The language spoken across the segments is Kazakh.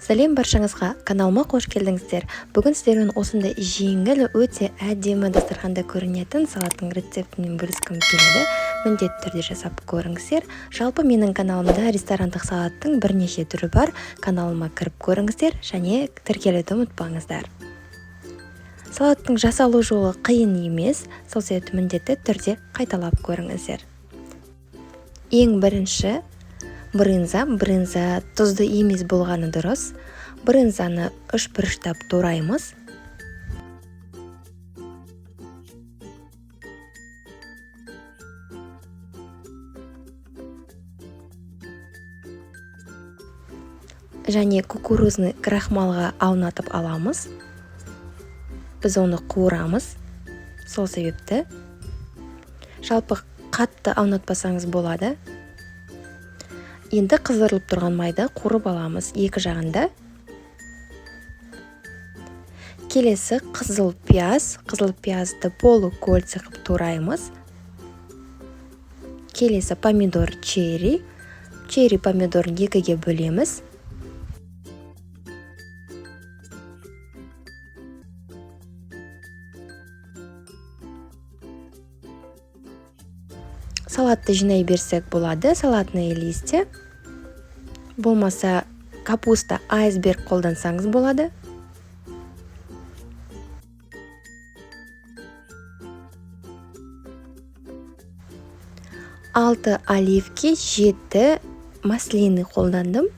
Сәлем баршаңызға, каналыма қош келдіңіздер. Бүгін сіздермен осындай жеңіл, өте әдемі дастарханда көрінетін салаттың рецептімен бөліскім келеді. Міндетті түрде жасап көріңіздер. Жалпы менің каналымда ресторандық салаттың бірнеше түрі бар. Каналыма кіріп көріңіздер және тіркелуді ұмытпаңыздар. Салаттың жасалу жолы қиын емес, сол себепті міндетті түрде қайталап көріңіздер. Ең бірінші брынза тұзды емес болғаны дұрыс. Брынзаны үшбұрыштап тураймыз. Және кукурузный крахмалға аунатып аламыз. Біз оны қуырамыз. Сол себепті. Жалпы қатты аунатпасаңыз болады. Енді қыздырылып тұрған майды қуырып аламыз екі жағында. Келесі қызыл пиязды полукольца қылып тураймыз. Келесі помидор черри помидорын екіге бөлеміз. Салатты жинай берсек болады, салатные листья. Болмаса капуста айсберг қолдансаңыз болады. Алты оливки, 7 маслины қолдандым.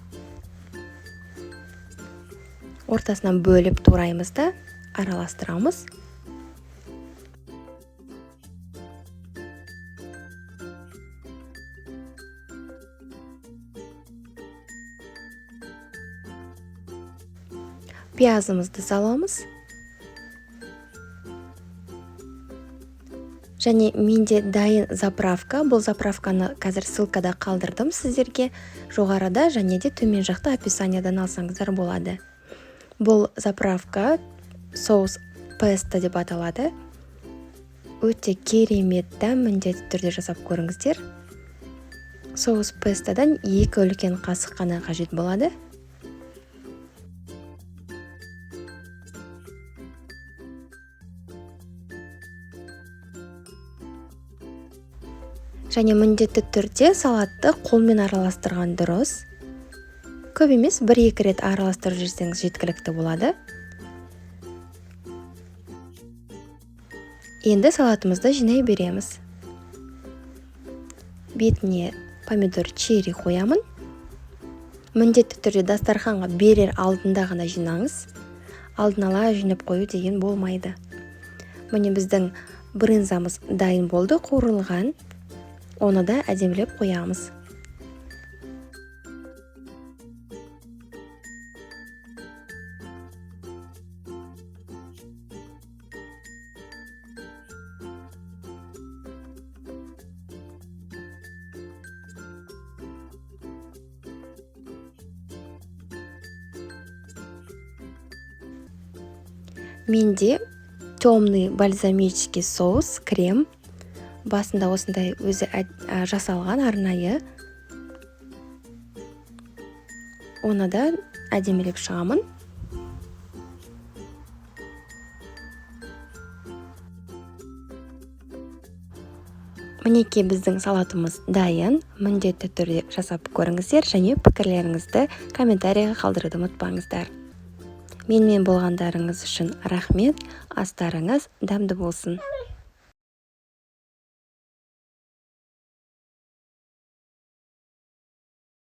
Ортасынан бөліп тураймыз да, араластырамыз. Пиязымызды саламыз. Және менде дайын заправка. Бұл заправканы қазір ссылкада қалдырдым сіздерге. Жоғарыда және де төмен жақта описаниядан алсаңыздар болады. Бұл заправка соус песто деп аталады. Өте керемет дәм, міндетті түрде жасап көріңіздер. Соус пестодан 2 үлкен қасық қана қажет болады. Және міндетті түрде салатты қолмен араластырған дұрыс. Көп емес, 1-2 рет араластырып жүрсеңіз жеткілікті болады. Енді салатымызды жинай береміз. Бетіне помидор черри қоямын. Міндетті түрде дастарханға берер алдында ғана жинаңыз. Алдын ала жинап қою деген болмайды. Міне біздің брынзамыз дайын болды, қуырылған. Оны да әдемілеп қоямыз. Менде темный бальзамический соус, крем. Басында осындай өзі жасалған арнайы. Оны да әдемілеп шығамын. Мінекей біздің салатымыз дайын. Міндетті түрде жасап көріңіздер және пікірлеріңізді комментарияға қалдыруды ұмытпаңыздар. Менімен болғандарыңыз үшін рахмет. Астарыңыз дәмді болсын.